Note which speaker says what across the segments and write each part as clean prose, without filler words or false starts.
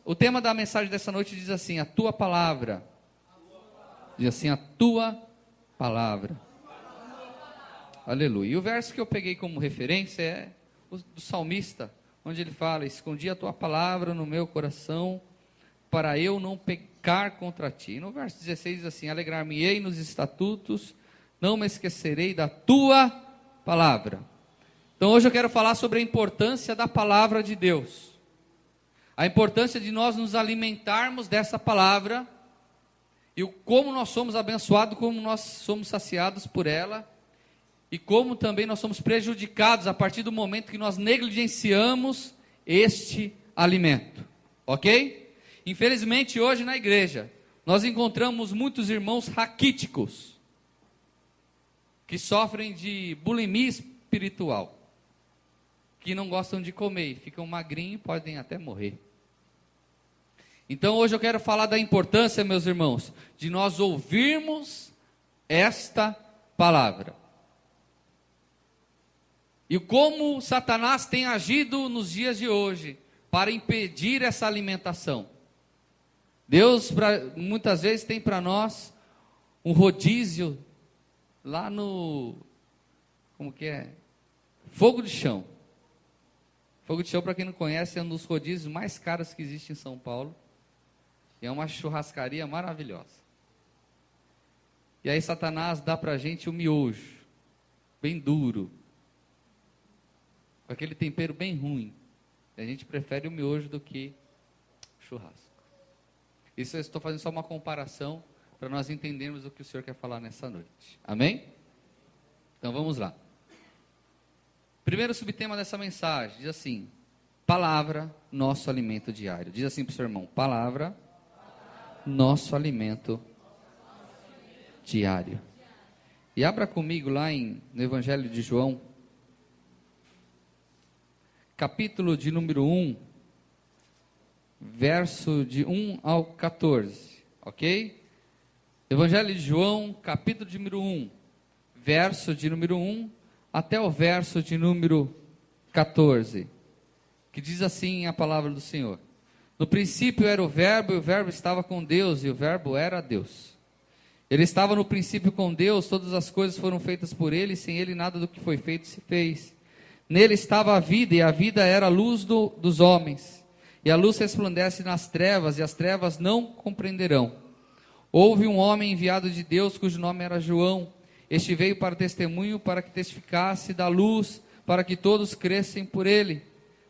Speaker 1: o tema da mensagem dessa noite diz assim: a tua palavra. Diz assim: a tua palavra. Aleluia. E o verso que eu peguei como referência é o do salmista, onde ele fala: escondi a tua palavra no meu coração, para eu não pecar contra ti. E no verso 16 diz assim: alegrar-me-ei nos estatutos, não me esquecerei da tua palavra. Então hoje eu quero falar sobre a importância da palavra de Deus, a importância de nós nos alimentarmos dessa palavra, e como nós somos abençoados, como nós somos saciados por ela, e como também nós somos prejudicados a partir do momento que nós negligenciamos este alimento, ok? Infelizmente hoje na igreja, nós encontramos muitos irmãos raquíticos, que sofrem de bulimia espiritual, que não gostam de comer, ficam magrinhos e podem até morrer. Então hoje eu quero falar da importância, meus irmãos, de nós ouvirmos esta palavra. E como Satanás tem agido nos dias de hoje para impedir essa alimentação. Deus muitas vezes tem para nós um rodízio lá no, como que é? Fogo de chão. Fogo de chão, para quem não conhece, é um dos rodízios mais caros que existe em São Paulo. E é uma churrascaria maravilhosa. E aí Satanás dá para a gente o miojo, bem duro, com aquele tempero bem ruim. E a gente prefere o miojo do que churrasco. Isso eu estou fazendo só uma comparação, para nós entendermos o que o Senhor quer falar nessa noite. Amém? Então vamos lá. Primeiro subtema dessa mensagem, diz assim: palavra, nosso alimento diário. Diz assim para o seu irmão: palavra, nosso alimento diário. E abra comigo lá no Evangelho de João, capítulo de número 1, verso de 1 ao 14, ok? Evangelho de João, capítulo de número 1, verso de número 1 até o verso de número 14, que diz assim a palavra do Senhor: no princípio era o Verbo, e o Verbo estava com Deus, e o Verbo era Deus. Ele estava no princípio com Deus, todas as coisas foram feitas por ele, e sem ele nada do que foi feito se fez. Nele estava a vida, e a vida era a luz dos homens. E a luz resplandece nas trevas, e as trevas não compreenderão. Houve um homem enviado de Deus, cujo nome era João. Este veio para testemunho, para que testificasse da luz, para que todos crescem por ele.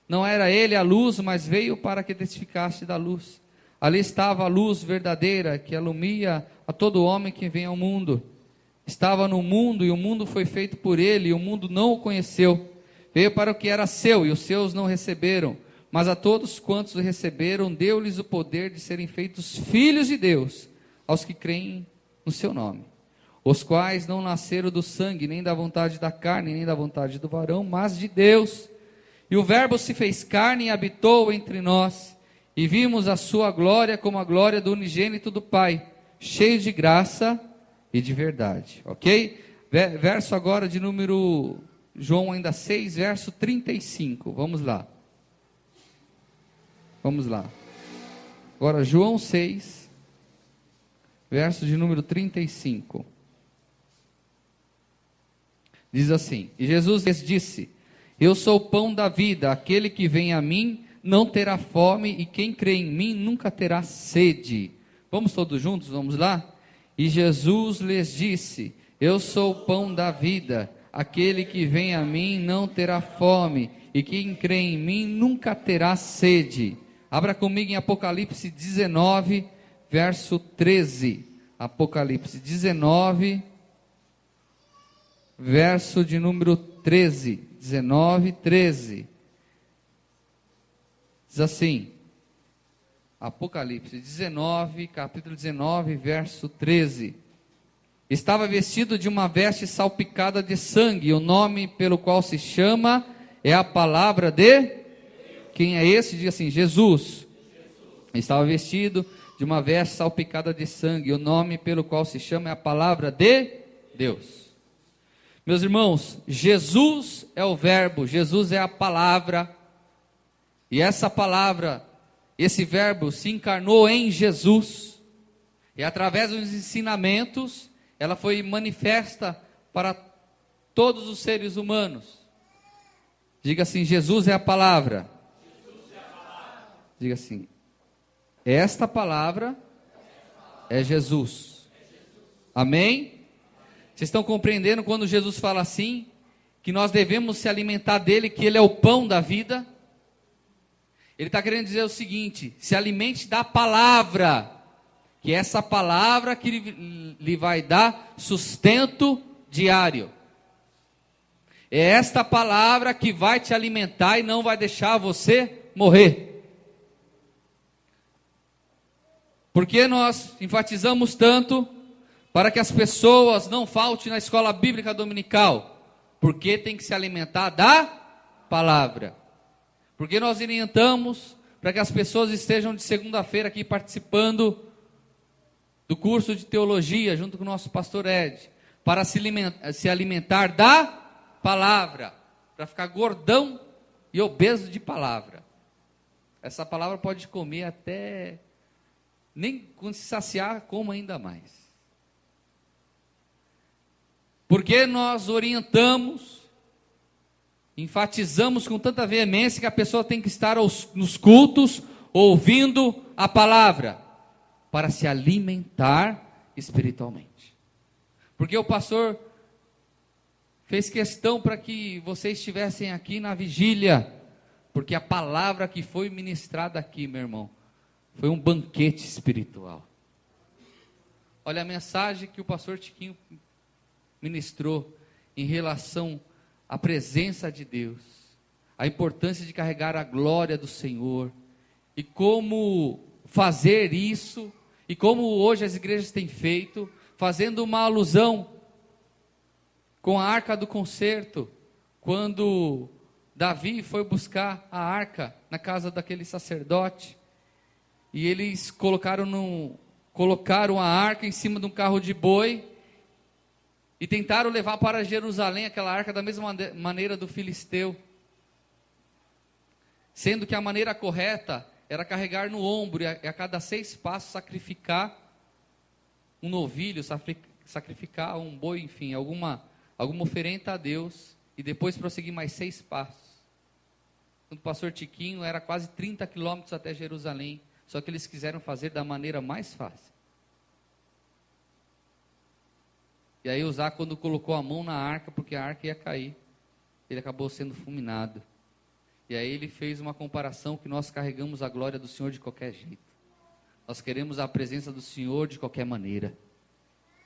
Speaker 1: Não era ele a luz, mas veio para que testificasse da luz. Ali estava a luz verdadeira, que alumia a todo homem que vem ao mundo. Estava no mundo, e o mundo foi feito por ele, e o mundo não o conheceu. Veio para o que era seu, e os seus não receberam. Mas a todos quantos o receberam, deu-lhes o poder de serem feitos filhos de Deus, aos que creem no seu nome. Os quais não nasceram do sangue, nem da vontade da carne, nem da vontade do varão, mas de Deus. E o Verbo se fez carne e habitou entre nós, e vimos a sua glória como a glória do unigênito do Pai, cheio de graça e de verdade. Ok? Verso agora de número, João ainda 6, verso 35. Vamos lá. Vamos lá. Agora João 6, verso de número 35. Diz assim: e Jesus lhes disse: eu sou o pão da vida, aquele que vem a mim não terá fome, e quem crê em mim nunca terá sede. Vamos todos juntos, vamos lá? E Jesus lhes disse: eu sou o pão da vida, aquele que vem a mim não terá fome, e quem crê em mim nunca terá sede. Abra comigo em Apocalipse 19, verso 13. Apocalipse 19, verso de número 13. 19, 13. Diz assim, Apocalipse 19, capítulo 19, verso 13. Estava vestido de uma veste salpicada de sangue, e o nome pelo qual se chama é a palavra de... Quem é esse? Diz assim: Jesus. Estava vestido de uma veste salpicada de sangue, e o nome pelo qual se chama é a palavra de Deus. Meus irmãos, Jesus é o Verbo, Jesus é a palavra, e essa palavra, esse verbo se encarnou em Jesus, e através dos ensinamentos, ela foi manifesta para todos os seres humanos. Diga assim: Jesus é a palavra. Diga assim: esta palavra é Jesus. Amém? Vocês estão compreendendo quando Jesus fala assim, que nós devemos se alimentar dele, que ele é o pão da vida? Ele está querendo dizer o seguinte: se alimente da palavra, que é essa palavra que lhe vai dar sustento diário. É esta palavra que vai te alimentar e não vai deixar você morrer. Porque nós enfatizamos tanto para que as pessoas não faltem na escola bíblica dominical? Porque tem que se alimentar da palavra. Porque nós orientamos para que as pessoas estejam de segunda-feira aqui participando do curso de teologia, junto com o nosso pastor Ed, para se alimentar da palavra, para ficar gordão e obeso de palavra. Essa palavra pode comer até, nem quando se saciar, como ainda mais. Porque nós orientamos, enfatizamos com tanta veemência que a pessoa tem que estar nos cultos, ouvindo a palavra, para se alimentar espiritualmente. Porque o pastor fez questão para que vocês estivessem aqui na vigília, porque a palavra que foi ministrada aqui, meu irmão, foi um banquete espiritual. Olha a mensagem que o pastor Tiquinho ministrou em relação à presença de Deus, a importância de carregar a glória do Senhor, e como fazer isso, e como hoje as igrejas têm feito, fazendo uma alusão com a arca do concerto, quando Davi foi buscar a arca na casa daquele sacerdote, e eles colocaram a arca em cima de um carro de boi, e tentaram levar para Jerusalém aquela arca da mesma maneira do filisteu, sendo que a maneira correta era carregar no ombro, e a cada 6 passos sacrificar um novilho, sacrificar um boi, enfim, alguma oferenda a Deus, e depois prosseguir mais 6 passos. Quando o pastor Tiquinho, era quase 30 quilômetros até Jerusalém, só que eles quiseram fazer da maneira mais fácil. E aí Uzá, quando colocou a mão na arca, porque a arca ia cair, ele acabou sendo fulminado. E aí ele fez uma comparação que nós carregamos a glória do Senhor de qualquer jeito. Nós queremos a presença do Senhor de qualquer maneira.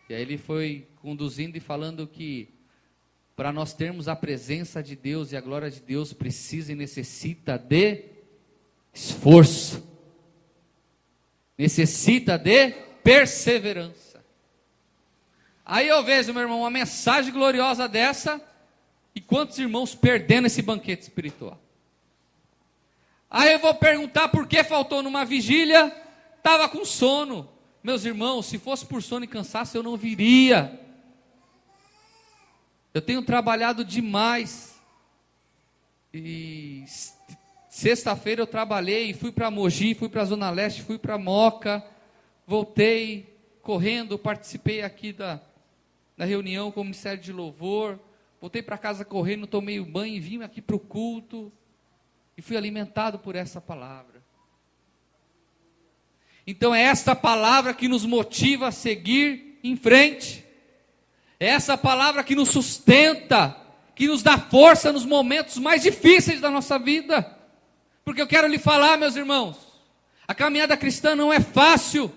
Speaker 1: E aí ele foi conduzindo e falando que para nós termos a presença de Deus e a glória de Deus, precisa e necessita de esforço. Necessita de perseverança. Aí eu vejo, meu irmão, uma mensagem gloriosa dessa, e quantos irmãos perdendo esse banquete espiritual. Aí eu vou perguntar por que faltou numa vigília, estava com sono. Meus irmãos, se fosse por sono e cansaço, eu não viria. Eu tenho trabalhado demais, e sexta-feira eu trabalhei, fui para Mogi, fui para a Zona Leste, fui para Moca, voltei correndo, participei aqui da reunião com o Ministério de Louvor, voltei para casa correndo, tomei o banho e vim aqui para o culto, e fui alimentado por essa palavra. Então é esta palavra que nos motiva a seguir em frente, é essa palavra que nos sustenta, que nos dá força nos momentos mais difíceis da nossa vida. Porque eu quero lhe falar, meus irmãos, a caminhada cristã não é fácil.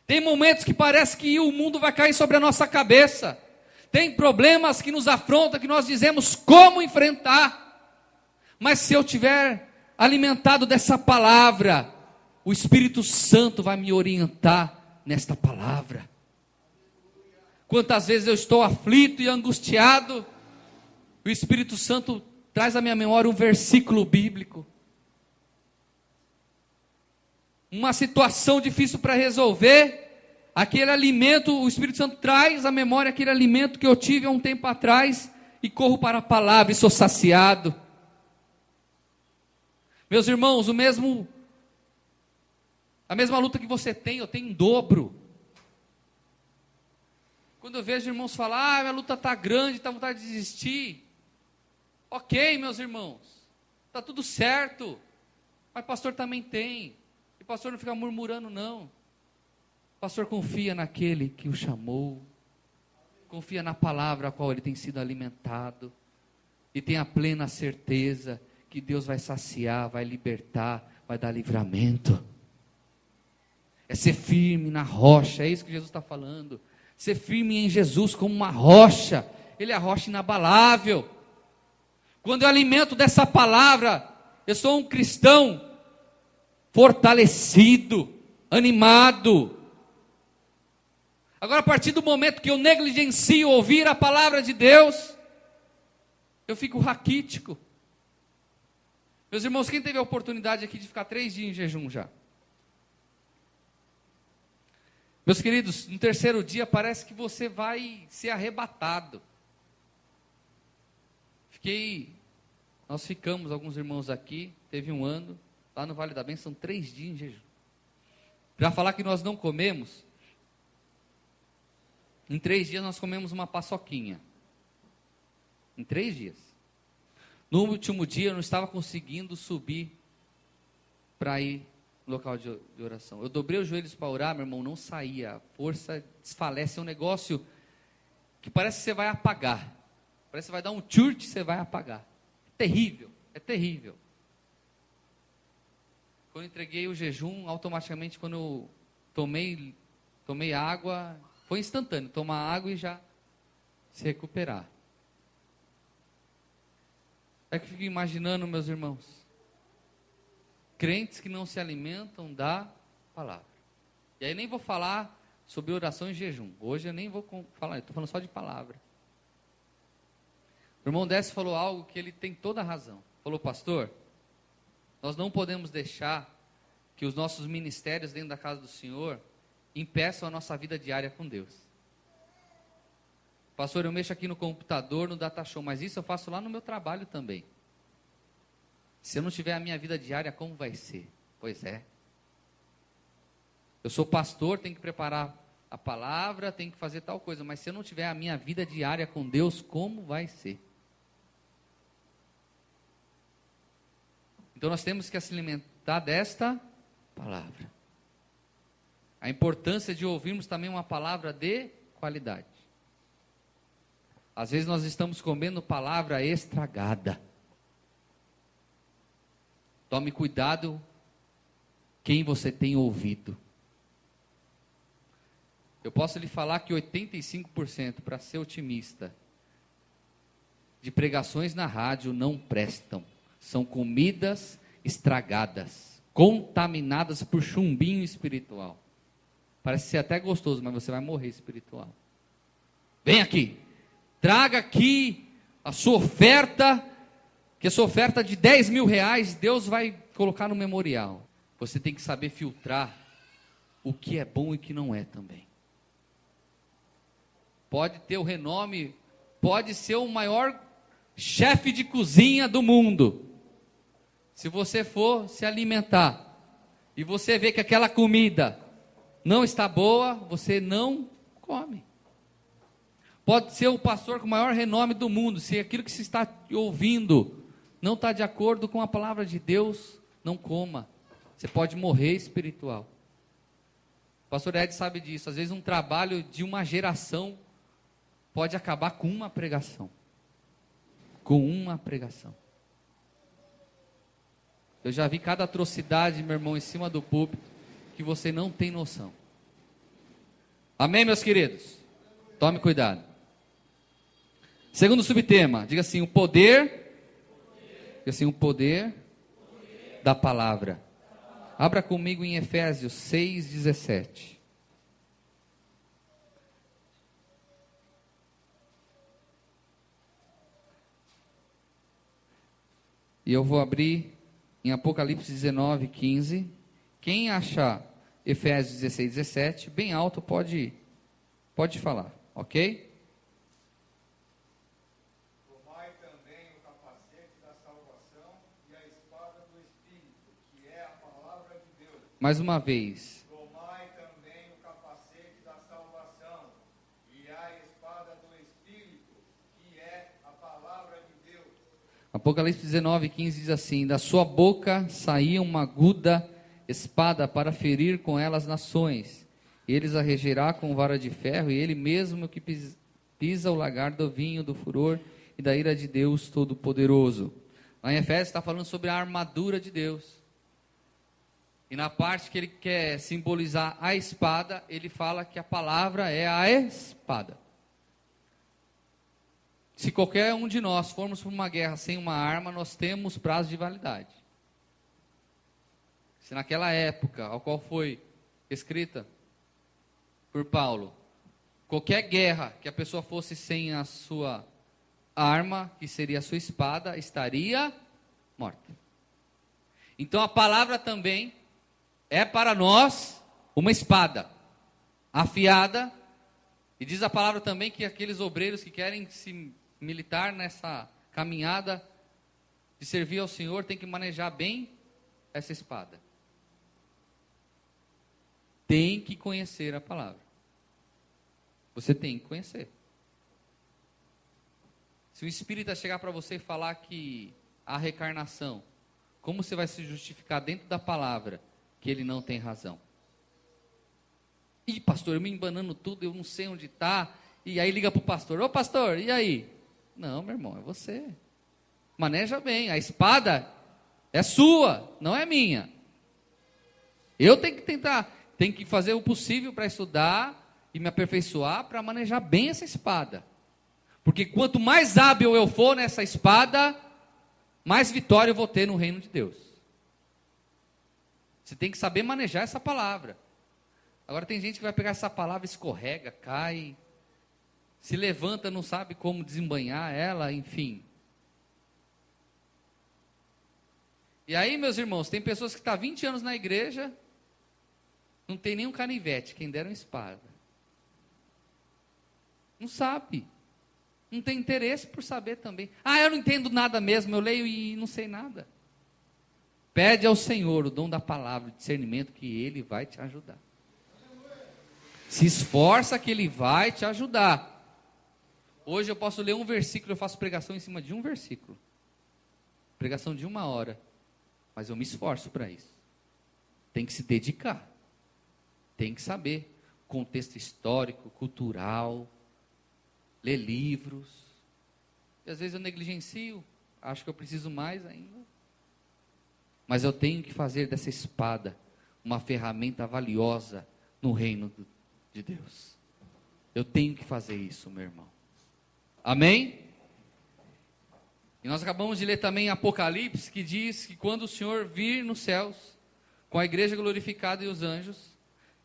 Speaker 1: Tem momentos que parece que o mundo vai cair sobre a nossa cabeça. Tem problemas que nos afrontam, que nós dizemos como enfrentar. Mas se eu tiver alimentado dessa palavra, o Espírito Santo vai me orientar nesta palavra. Quantas vezes eu estou aflito e angustiado, o Espírito Santo traz à minha memória um versículo bíblico. Uma situação difícil para resolver, aquele alimento, o Espírito Santo traz à memória aquele alimento que eu tive há um tempo atrás, e corro para a palavra e sou saciado. Meus irmãos, o mesmo A mesma luta que você tem, eu tenho em dobro. Quando eu vejo irmãos falar, minha luta está grande, está vontade de desistir. Ok, meus irmãos, está tudo certo. Mas pastor também tem. E pastor não fica murmurando, não. Pastor confia naquele que o chamou. Confia na palavra a qual ele tem sido alimentado. E tem a plena certeza que Deus vai saciar, vai libertar, vai dar livramento. É ser firme na rocha, é isso que Jesus está falando. Ser firme em Jesus como uma rocha. Ele é a rocha inabalável. Quando eu alimento dessa palavra, eu sou um cristão fortalecido, animado. Agora, a partir do momento que eu negligencio ouvir a palavra de Deus, eu fico raquítico. Meus irmãos, quem teve a oportunidade aqui de ficar 3 dias em jejum já? Meus queridos, no terceiro dia parece que você vai ser arrebatado. Nós ficamos, alguns irmãos aqui, teve um ano, lá no Vale da Bênção, 3 dias em jejum. Para falar que nós não comemos, em 3 dias nós comemos uma paçoquinha. Em 3 dias. No último dia eu não estava conseguindo subir para ir no local de oração. Eu dobrei os joelhos para orar, meu irmão, não saía. A força desfalece, é um negócio que parece que você vai apagar. Parece que vai dar um chute e você vai apagar. É terrível, é terrível. Quando eu entreguei o jejum, automaticamente quando eu tomei água, foi instantâneo, tomar água e já se recuperar. É que eu fico imaginando, meus irmãos, crentes que não se alimentam da palavra. E aí nem vou falar sobre oração e jejum. Hoje eu nem vou falar, estou falando só de palavra. O irmão Décio falou algo que ele tem toda a razão. Falou, pastor, nós não podemos deixar que os nossos ministérios dentro da casa do Senhor impeçam a nossa vida diária com Deus. Pastor, eu mexo aqui no computador, no data show, mas isso eu faço lá no meu trabalho também. Se eu não tiver a minha vida diária, como vai ser? Pois é. Eu sou pastor, tenho que preparar a palavra, tenho que fazer tal coisa, mas se eu não tiver a minha vida diária com Deus, como vai ser? Então nós temos que se alimentar desta palavra. A importância de ouvirmos também uma palavra de qualidade. Às vezes nós estamos comendo palavra estragada. Tome cuidado quem você tem ouvido. Eu posso lhe falar que 85%, para ser otimista, de pregações na rádio não prestam. São comidas estragadas, contaminadas por chumbinho espiritual. Parece ser até gostoso, mas você vai morrer espiritual. Vem aqui, traga aqui a sua oferta, que a sua oferta de 10 mil reais, Deus vai colocar no memorial. Você tem que saber filtrar o que é bom e o que não é também. Pode ter o renome, pode ser o maior chefe de cozinha do mundo. Se você for se alimentar e você vê que aquela comida não está boa, você não come. Pode ser o pastor com o maior renome do mundo, se aquilo que se está ouvindo não está de acordo com a palavra de Deus, não coma. Você pode morrer espiritual. O pastor Ed sabe disso. Às vezes um trabalho de uma geração pode acabar com uma pregação. Com uma pregação. Eu já vi cada atrocidade, meu irmão, em cima do púlpito, que você não tem noção. Amém, meus queridos? Tome cuidado. Segundo subtema, diga assim, o poder, diga assim, o poder da palavra. Abra comigo em Efésios 6:17. E eu vou abrir em Apocalipse 19:15. Quem achar Efésios 16:17, bem alto, pode falar, ok?
Speaker 2: Tomai também o capacete da salvação e a espada do Espírito, que é a palavra de Deus.
Speaker 1: Mais uma vez.
Speaker 2: Tomai também o capacete da salvação e a espada do Espírito, que é a palavra de Deus.
Speaker 1: Apocalipse 19:15 diz assim: da sua boca saía uma aguda espada para ferir com ela as nações. Eles a regerá com vara de ferro, e ele mesmo que pisa o lagar do vinho, do furor e da ira de Deus Todo-Poderoso. Lá em Efésios está falando sobre a armadura de Deus. E na parte que ele quer simbolizar a espada, ele fala que a palavra é a espada. Se qualquer um de nós formos para uma guerra sem uma arma, nós temos prazo de validade. Se naquela época, ao qual foi escrita por Paulo, qualquer guerra que a pessoa fosse sem a sua arma, que seria a sua espada, estaria morta. Então a palavra também é para nós uma espada afiada, e diz a palavra também que aqueles obreiros que querem se militar nessa caminhada de servir ao Senhor têm que manejar bem essa espada. Tem que conhecer a palavra. Você tem que conhecer. Se o espírita chegar para você e falar que a reencarnação, como você vai se justificar dentro da palavra que ele não tem razão? Ih, pastor, eu me embanando tudo, eu não sei onde está. E aí liga para o pastor: ô pastor, e aí? Não, meu irmão, é você. Maneja bem, a espada é sua, não é minha. Eu tenho que tenho que fazer o possível para estudar e me aperfeiçoar para manejar bem essa espada. Porque quanto mais hábil eu for nessa espada, mais vitória eu vou ter no reino de Deus. Você tem que saber manejar essa palavra. Agora tem gente que vai pegar essa palavra, escorrega, cai, se levanta, não sabe como desembainhar ela, enfim. E aí, meus irmãos, tem pessoas que estão há 20 anos na igreja, não tem nem um canivete, quem dera uma espada. Não sabe. Não tem interesse por saber também. Ah, eu não entendo nada mesmo, eu leio e não sei nada. Pede ao Senhor o dom da palavra, o discernimento, que Ele vai te ajudar. Se esforça que Ele vai te ajudar. Hoje eu posso ler um versículo, eu faço pregação em cima de um versículo. Pregação de 1 hora. Mas eu me esforço para isso. Tem que se dedicar. Tem que saber. Contexto histórico, cultural. Ler livros. E às vezes eu negligencio. Acho que eu preciso mais ainda. Mas eu tenho que fazer dessa espada uma ferramenta valiosa no reino de Deus. Eu tenho que fazer isso, meu irmão. Amém? E nós acabamos de ler também Apocalipse, que diz que quando o Senhor vir nos céus, com a igreja glorificada e os anjos,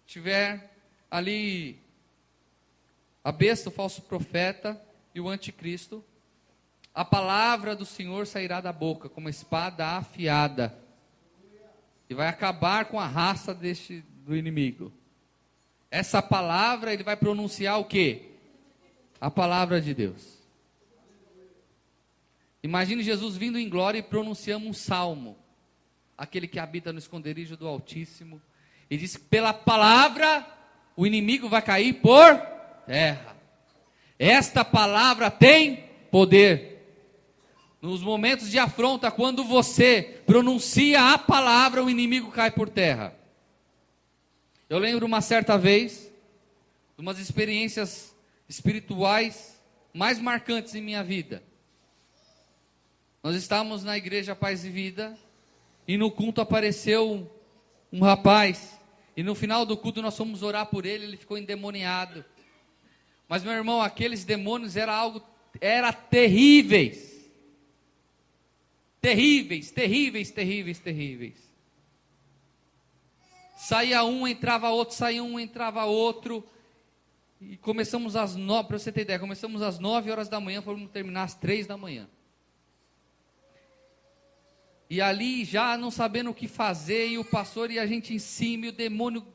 Speaker 1: tiver ali a besta, o falso profeta e o anticristo, a palavra do Senhor sairá da boca como uma espada afiada e vai acabar com a raça do inimigo. Essa palavra, ele vai pronunciar o quê? A palavra de Deus. Imagine Jesus vindo em glória e pronunciando um salmo. Aquele que habita no esconderijo do Altíssimo. E diz que pela palavra o inimigo vai cair por terra. Esta palavra tem poder. Nos momentos de afronta, quando você pronuncia a palavra, o inimigo cai por terra. Eu lembro uma certa vez, de umas experiências espirituais mais marcantes em minha vida. Nós estávamos na igreja Paz e Vida, e no culto apareceu um rapaz, e no final do culto nós fomos orar por ele, ele ficou endemoniado. Mas meu irmão, aqueles demônios era terríveis. Terríveis, terríveis, terríveis, terríveis. Saía um, entrava outro, saía um, entrava outro. E começamos às 9, para você ter ideia, começamos às 9 horas da manhã, fomos terminar às 3 da manhã. E ali já não sabendo o que fazer, e o pastor e a gente em cima, e o demônio,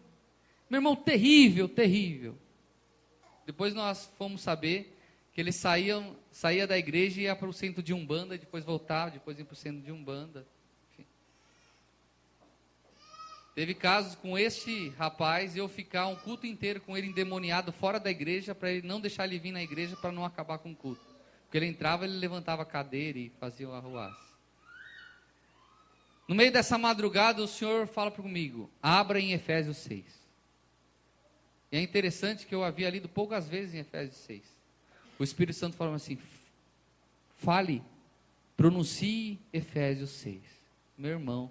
Speaker 1: meu irmão, terrível, terrível. Depois nós fomos saber que eles saía da igreja e ia para o centro de Umbanda, depois voltava, depois ia para o centro de Umbanda. Enfim. Teve casos com este rapaz, eu ficar um culto inteiro com ele endemoniado fora da igreja, para ele não deixar ele vir na igreja, para não acabar com o culto. Porque ele entrava, ele levantava a cadeira e fazia o arruaço. No meio dessa madrugada, o Senhor fala comigo, abra em Efésios 6. E é interessante que eu havia lido poucas vezes em Efésios 6. O Espírito Santo falou assim, fale, pronuncie Efésios 6. Meu irmão,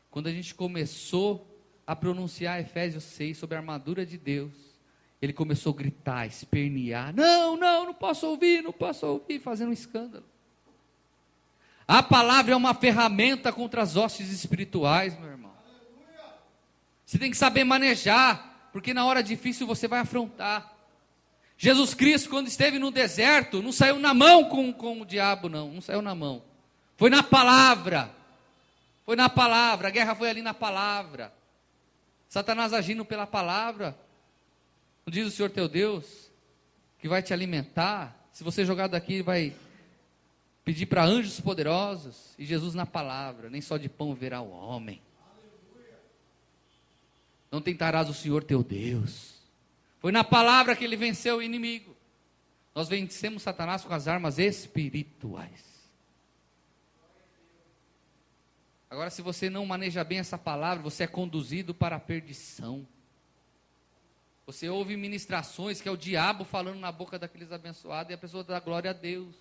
Speaker 1: quando a gente começou a pronunciar Efésios 6 sobre a armadura de Deus, ele começou a gritar, espernear, não posso ouvir, fazendo um escândalo. A palavra é uma ferramenta contra as hostes espirituais, meu irmão. Você tem que saber manejar, porque na hora difícil você vai afrontar. Jesus Cristo, quando esteve no deserto, não saiu na mão com o diabo, não saiu na mão. Foi na palavra. Foi na palavra, a guerra foi ali na palavra. Satanás agindo pela palavra. Não diz o Senhor teu Deus, que vai te alimentar. Se você jogar daqui, vai pedir para anjos poderosos. E Jesus na palavra, nem só de pão verá o homem. Não tentarás o Senhor teu Deus. Foi na palavra que ele venceu o inimigo. Nós vencemos Satanás com as armas espirituais. Agora, se você não maneja bem essa palavra, você é conduzido para a perdição. Você ouve ministrações que é o diabo falando na boca daqueles abençoados e a pessoa dá glória a Deus.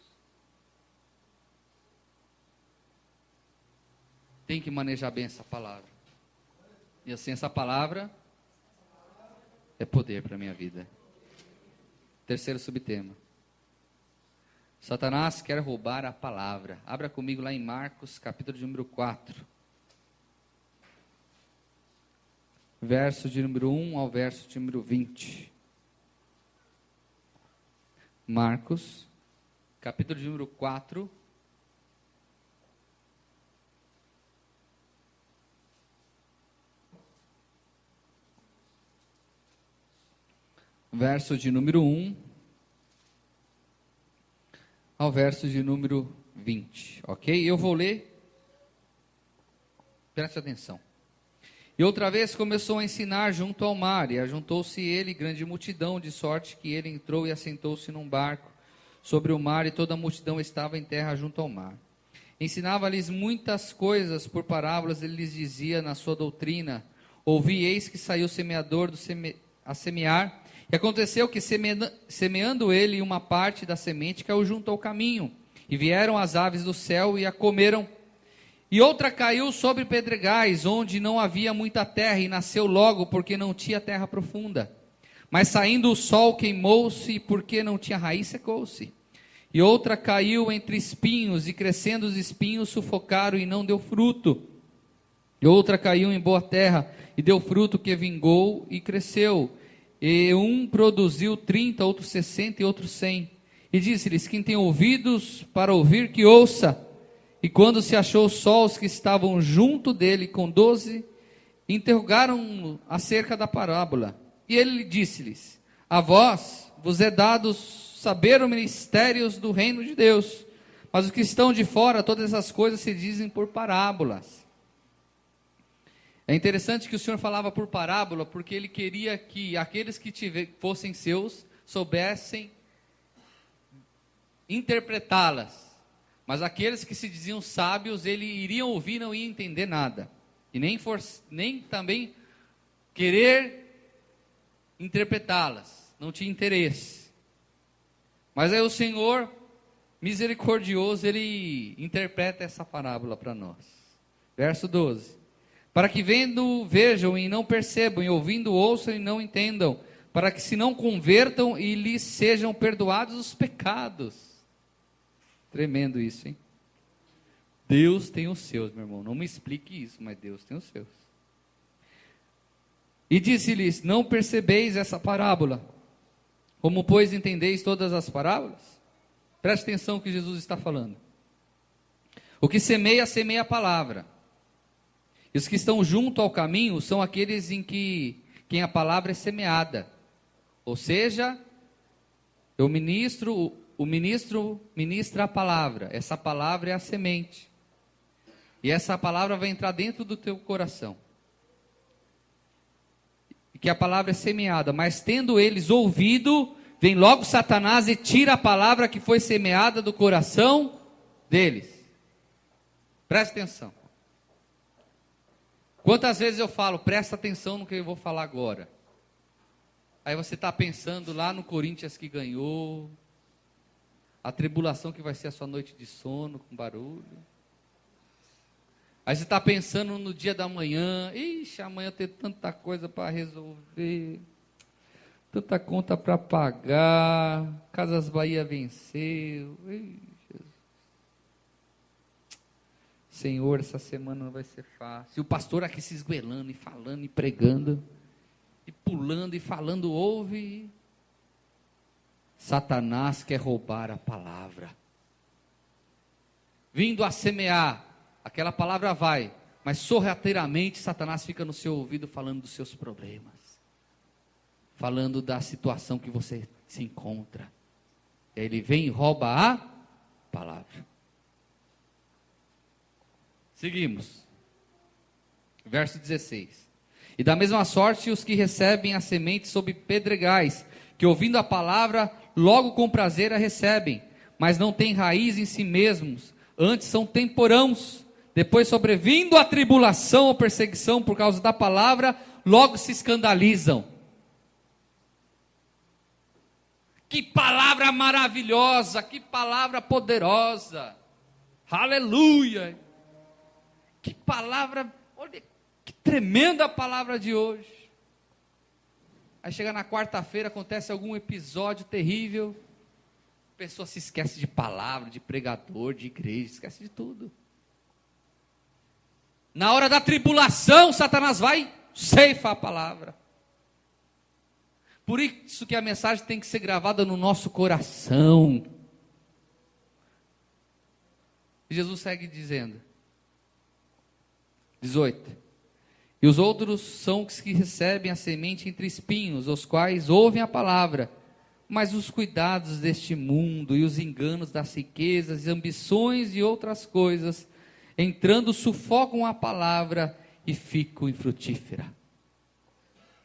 Speaker 1: Tem que manejar bem essa palavra. E assim, essa palavra é poder para a minha vida. Terceiro subtema. Satanás quer roubar a palavra. Abra comigo lá em Marcos, capítulo de número 4. Verso de número 1 ao verso de número 20. Marcos, capítulo de número 4. Verso de número 1 ao verso de número 20, ok? Eu vou ler, preste atenção. E outra vez começou a ensinar junto ao mar, e ajuntou-se ele grande multidão, de sorte que ele entrou e assentou-se num barco sobre o mar, e toda a multidão estava em terra junto ao mar. Ensinava-lhes muitas coisas por parábolas, ele lhes dizia na sua doutrina, ouvi, eis que saiu o semeador a semear, e aconteceu que semeando ele uma parte da semente caiu junto ao caminho, e vieram as aves do céu e a comeram. E outra caiu sobre pedregais, onde não havia muita terra, e nasceu logo, porque não tinha terra profunda. Mas saindo o sol queimou-se, e porque não tinha raiz secou-se. E outra caiu entre espinhos, e crescendo os espinhos sufocaram e não deu fruto. E outra caiu em boa terra, e deu fruto que vingou e cresceu. E um produziu 30, outro 60 e outro 100. E disse-lhes, quem tem ouvidos para ouvir, que ouça. E quando se achou só os que estavam junto dele, com 12, interrogaram acerca da parábola. E ele disse-lhes, a vós vos é dado saber os mistérios do reino de Deus, mas os que estão de fora, todas essas coisas se dizem por parábolas. É interessante que o Senhor falava por parábola, porque ele queria que aqueles que fossem seus, soubessem interpretá-las. Mas aqueles que se diziam sábios, ele iriam ouvir e não iam entender nada. E nem também querer interpretá-las. Não tinha interesse. Mas aí o Senhor, misericordioso, ele interpreta essa parábola para nós. Verso 12. Para que vendo, vejam e não percebam, e ouvindo, ouçam e não entendam, para que se não convertam e lhes sejam perdoados os pecados. Tremendo isso, hein? Deus tem os seus, meu irmão. Não me explique isso, mas Deus tem os seus. E disse-lhes, não percebeis essa parábola? Como, pois, entendeis todas as parábolas? Preste atenção no que Jesus está falando. O que semeia, semeia a palavra. E os que estão junto ao caminho são aqueles em quem a palavra é semeada. Ou seja, o ministro ministra a palavra. Essa palavra é a semente. E essa palavra vai entrar dentro do teu coração. que a palavra é semeada, mas tendo eles ouvido, vem logo Satanás e tira a palavra que foi semeada do coração deles. Presta atenção. Quantas vezes eu falo, presta atenção no que eu vou falar agora. Aí você está pensando lá no Corinthians que ganhou, a tribulação que vai ser a sua noite de sono com barulho. Aí você está pensando no dia da manhã, ixi, amanhã eu tenho tanta coisa para resolver, tanta conta para pagar, Casas Bahia venceu. Ih, Jesus. Senhor, essa semana não vai ser fácil. E o pastor aqui se esguelando e falando e pregando, e pulando e falando, ouve. Satanás quer roubar a palavra. Vindo a semear, aquela palavra vai, mas sorrateiramente Satanás fica no seu ouvido falando dos seus problemas, falando da situação que você se encontra. Ele vem e rouba a palavra. Seguimos. Verso 16. E da mesma sorte os que recebem a semente sob pedregais, que ouvindo a palavra, logo com prazer a recebem, mas não têm raiz em si mesmos, antes são temporãos. Depois, sobrevindo a tribulação ou perseguição por causa da palavra, logo se escandalizam. Que palavra maravilhosa, que palavra poderosa. Aleluia. Que palavra, olha, que tremenda palavra de hoje. Aí chega na quarta-feira, acontece algum episódio terrível, a pessoa se esquece de palavra, de pregador, de igreja, esquece de tudo. Na hora da tribulação, Satanás vai ceifar a palavra. Por isso que a mensagem tem que ser gravada no nosso coração. E Jesus segue dizendo, 18. E os outros são os que recebem a semente entre espinhos, os quais ouvem a palavra, mas os cuidados deste mundo e os enganos das riquezas e ambições e outras coisas, entrando, sufocam a palavra e ficam infrutífera.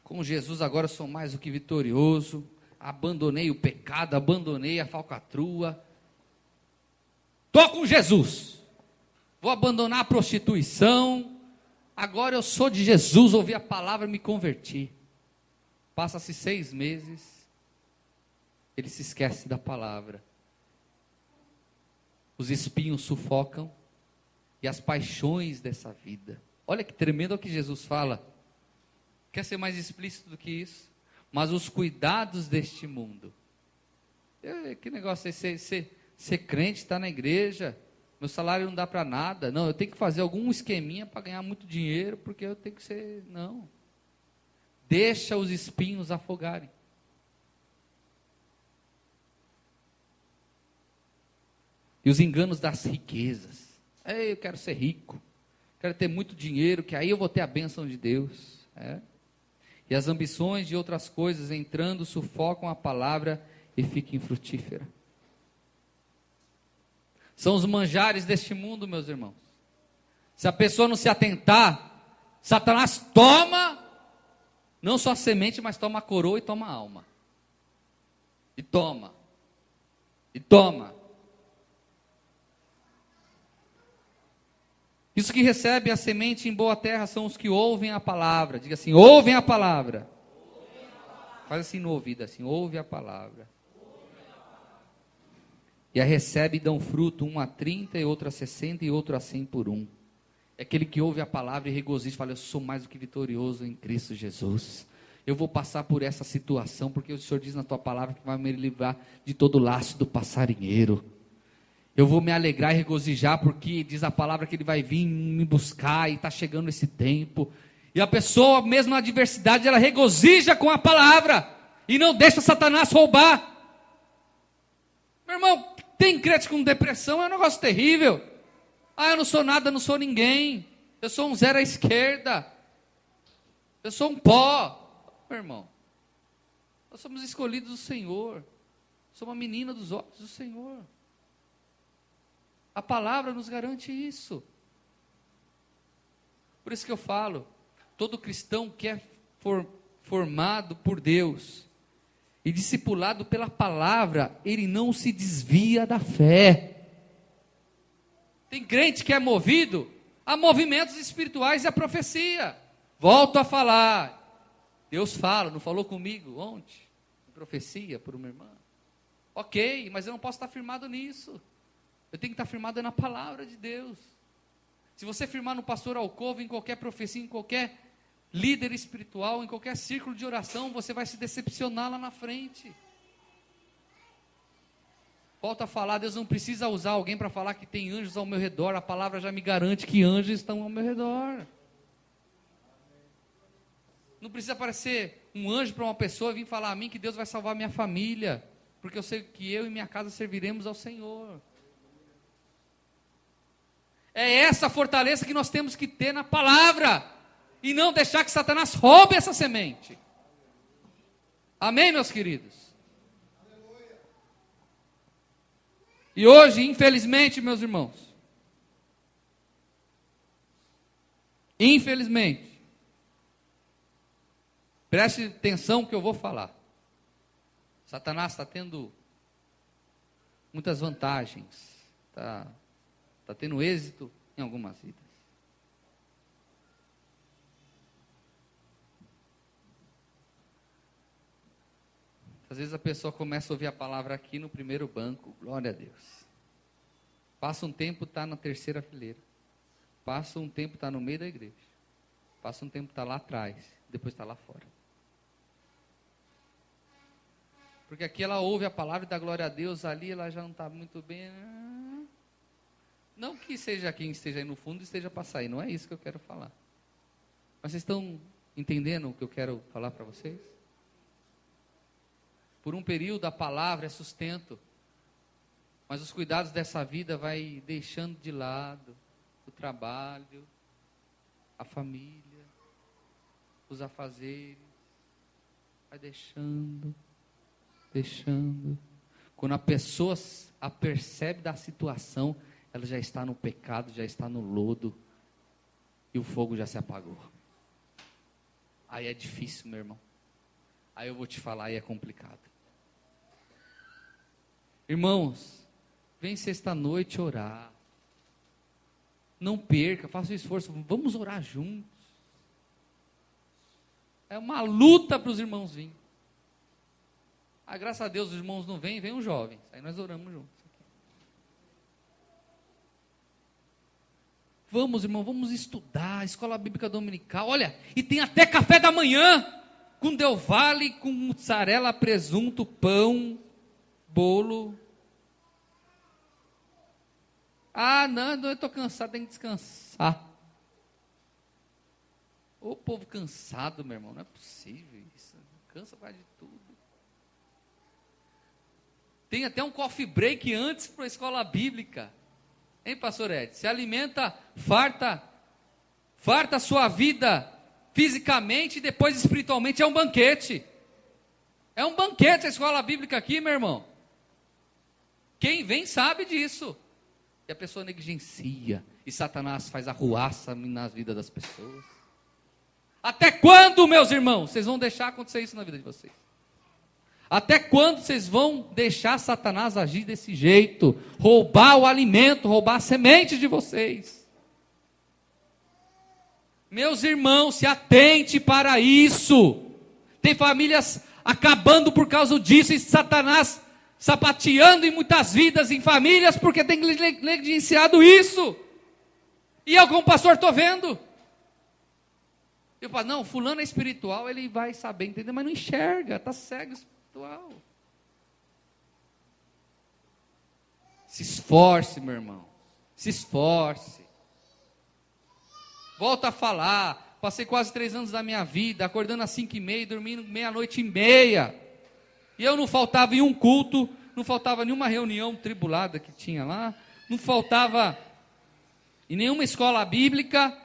Speaker 1: Com Jesus agora sou mais do que vitorioso, abandonei o pecado, abandonei a falcatrua, estou com Jesus, vou abandonar a prostituição, agora eu sou de Jesus, ouvi a palavra e me converti. Passa-se 6 meses, ele se esquece da palavra, os espinhos sufocam, e as paixões dessa vida. Olha que tremendo o que Jesus fala. Quer ser mais explícito do que isso? Mas os cuidados deste mundo. Que negócio é ser crente, estar na igreja, meu salário não dá para nada. Não, eu tenho que fazer algum esqueminha para ganhar muito dinheiro, porque eu tenho que ser... Não. Deixa os espinhos afogarem. E os enganos das riquezas. Eu quero ser rico, quero ter muito dinheiro, que aí eu vou ter a bênção de Deus. E as ambições de outras coisas entrando, sufocam a palavra e fica infrutífera. São os manjares deste mundo, meus irmãos. Se a pessoa não se atentar, Satanás toma, não só a semente, mas toma a coroa e toma a alma. E toma. E toma. Isso que recebe a semente em boa terra são os que ouvem a palavra. Diga assim, ouvem a palavra. Faz assim no ouvido, assim, ouve a palavra. E a recebe e dão fruto, um a 30, e outro a 60, e outro a 100 por um. É aquele que ouve a palavra e regozija, fala, eu sou mais do que vitorioso em Cristo Jesus. Eu vou passar por essa situação, porque o Senhor diz na tua palavra que vai me livrar de todo o laço do passarinheiro. Eu vou me alegrar e regozijar, porque diz a palavra que Ele vai vir me buscar, e está chegando esse tempo. E a pessoa, mesmo na adversidade, ela regozija com a palavra, e não deixa Satanás roubar. Meu irmão, tem crente com depressão, é um negócio terrível. Eu não sou nada, não sou ninguém. Eu sou um zero à esquerda. Eu sou um pó. Meu irmão, nós somos escolhidos do Senhor. Sou uma menina dos olhos do Senhor. A palavra nos garante isso. Por isso que eu falo, todo cristão quer formado por Deus e discipulado pela palavra, ele não se desvia da fé. Tem crente que é movido a movimentos espirituais e a profecia. Volto a falar. Deus fala, não falou comigo ontem? Profecia por uma irmã. Ok, mas eu não posso estar firmado nisso. Eu tenho que estar firmado na palavra de Deus. Se você firmar no pastor Alcova, em qualquer profecia, em qualquer líder espiritual, em qualquer círculo de oração, você vai se decepcionar lá na frente. Volto a falar, Deus não precisa usar alguém para falar que tem anjos ao meu redor. A palavra já me garante que anjos estão ao meu redor. Não precisa aparecer um anjo para uma pessoa vir falar a mim que Deus vai salvar minha família, porque eu sei que eu e minha casa serviremos ao Senhor. É essa fortaleza que nós temos que ter na palavra, e não deixar que Satanás roube essa semente. Amém, meus queridos? E hoje, infelizmente, meus irmãos, infelizmente, preste atenção no que eu vou falar. Satanás está tendo muitas vantagens, está tendo êxito em algumas vidas. Às vezes a pessoa começa a ouvir a palavra aqui no primeiro banco, glória a Deus. Passa um tempo, está na terceira fileira. Passa um tempo, está no meio da igreja. Passa um tempo, está lá atrás. Depois está lá fora. Porque aqui ela ouve a palavra e dá glória a Deus, ali ela já não está muito bem. Não que seja quem esteja aí no fundo esteja para sair, não é isso que eu quero falar. Mas vocês estão entendendo o que eu quero falar para vocês? Por um período a palavra é sustento, mas os cuidados dessa vida vai deixando de lado o trabalho, a família, os afazeres, vai deixando. Quando a pessoa a percebe da situação, ela já está no pecado, já está no lodo, e o fogo já se apagou. Aí é difícil, meu irmão. Aí eu vou te falar, aí é complicado. Irmãos, vem sexta-noite orar. Não perca, faça o esforço, vamos orar juntos. É uma luta para os irmãos virem. Graças a Deus os irmãos não vêm, vem os jovens. Aí nós oramos juntos. Vamos, irmão, vamos estudar, escola bíblica dominical. Olha, e tem até café da manhã, com Del Valle, com mussarela, presunto, pão, bolo. Não, eu estou cansado, tenho que descansar. Ô povo cansado, meu irmão, não é possível isso. Cansa por causa de tudo. Tem até um coffee break antes para a escola bíblica. Hein, pastor Ed? Se alimenta, farta a sua vida fisicamente e depois espiritualmente. É um banquete. É um banquete a escola bíblica aqui, meu irmão. Quem vem sabe disso. E a pessoa negligencia. E Satanás faz arruaça nas vidas das pessoas. Até quando, meus irmãos, vocês vão deixar acontecer isso na vida de vocês? Até quando vocês vão deixar Satanás agir desse jeito? Roubar o alimento, roubar a semente de vocês? Meus irmãos, se atente para isso. Tem famílias acabando por causa disso, e Satanás sapateando em muitas vidas, em famílias, porque tem negligenciado isso. E eu como pastor estou vendo. Eu falo, não, fulano é espiritual, ele vai saber entender, mas não enxerga, está cego espiritual. Se esforce, meu irmão, se esforce. Volto a falar, passei quase 3 anos da minha vida, acordando às 5h30, dormindo 00:30, e eu não faltava em um culto, não faltava nenhuma reunião tribulada que tinha lá, não faltava em nenhuma escola bíblica,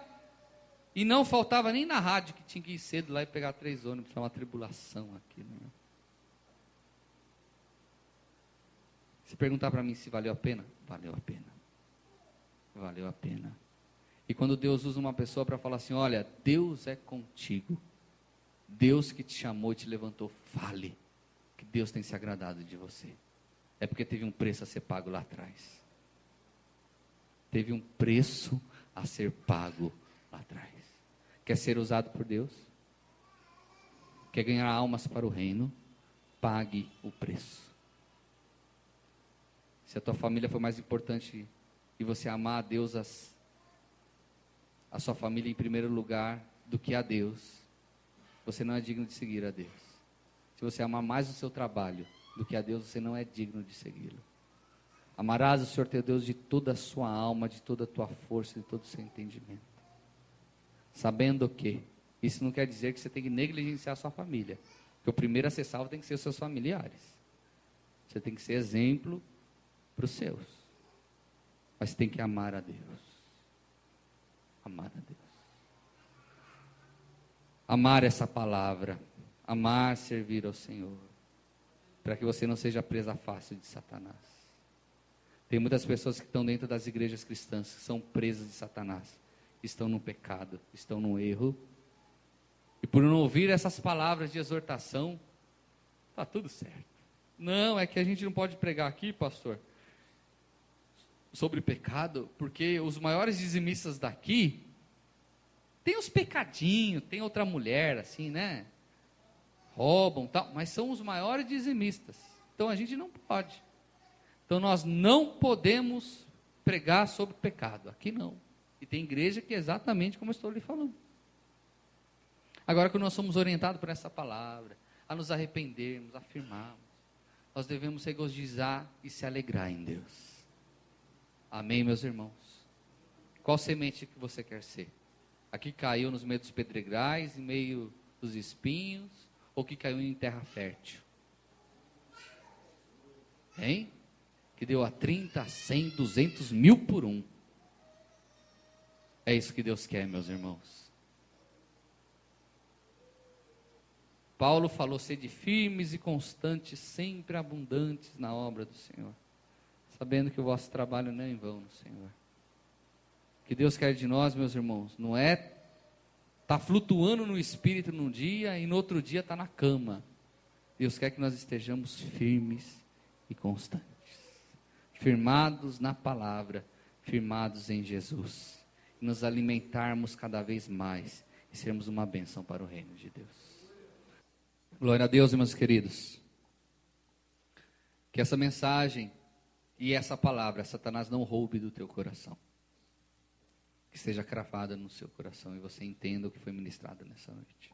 Speaker 1: e não faltava nem na rádio, que tinha que ir cedo lá e pegar 3 ônibus, para uma tribulação aqui, né? Se perguntar para mim se valeu a pena, valeu a pena. Valeu a pena. E quando Deus usa uma pessoa para falar assim, olha, Deus é contigo. Deus que te chamou e te levantou, fale que Deus tem se agradado de você. É porque teve um preço a ser pago lá atrás. Teve um preço a ser pago lá atrás. Quer ser usado por Deus? Quer ganhar almas para o reino? Pague o preço. Se a tua família for mais importante e você amar a Deus, a sua família em primeiro lugar do que a Deus, você não é digno de seguir a Deus. Se você amar mais o seu trabalho do que a Deus, você não é digno de segui-lo. Amarás o Senhor teu Deus de toda a sua alma, de toda a tua força, de todo o seu entendimento. Sabendo que isso não quer dizer que você tem que negligenciar a sua família. Porque o primeiro a ser salvo tem que ser os seus familiares. Você tem que ser exemplo para os seus. Mas tem que amar a Deus. Amar a Deus. Amar essa palavra. Amar servir ao Senhor. Para que você não seja presa fácil de Satanás. Tem muitas pessoas que estão dentro das igrejas cristãs, que são presas de Satanás. Estão no pecado, estão no erro. E por não ouvir essas palavras de exortação, está tudo certo. Não, é que a gente não pode pregar aqui, pastor, sobre pecado, porque os maiores dizimistas daqui, tem os pecadinhos, tem outra mulher assim, né? Roubam, tal, mas são os maiores dizimistas. Então a gente não pode. Então nós não podemos pregar sobre pecado, aqui não. E tem igreja que é exatamente como eu estou lhe falando. Agora que nós somos orientados por essa palavra, a nos arrependermos, a afirmarmos, nós devemos regozijar e se alegrar em Deus. Amém, meus irmãos? Qual semente que você quer ser? A que caiu nos meio dos pedregais, em meio dos espinhos, ou que caiu em terra fértil? Hein? Que deu a 30, 100, 200 mil por um. É isso que Deus quer, meus irmãos. Paulo falou: sede firmes e constantes, sempre abundantes na obra do Senhor, sabendo que o vosso trabalho não é em vão no Senhor. O que Deus quer de nós, meus irmãos, não é estar flutuando no Espírito num dia e no outro dia estar na cama. Deus quer que nós estejamos firmes e constantes, firmados na palavra, firmados em Jesus, e nos alimentarmos cada vez mais e sermos uma bênção para o reino de Deus. Glória a Deus, meus queridos. Que essa mensagem e essa palavra, Satanás, não roube do teu coração. Que esteja cravada no seu coração e você entenda o que foi ministrado nessa noite.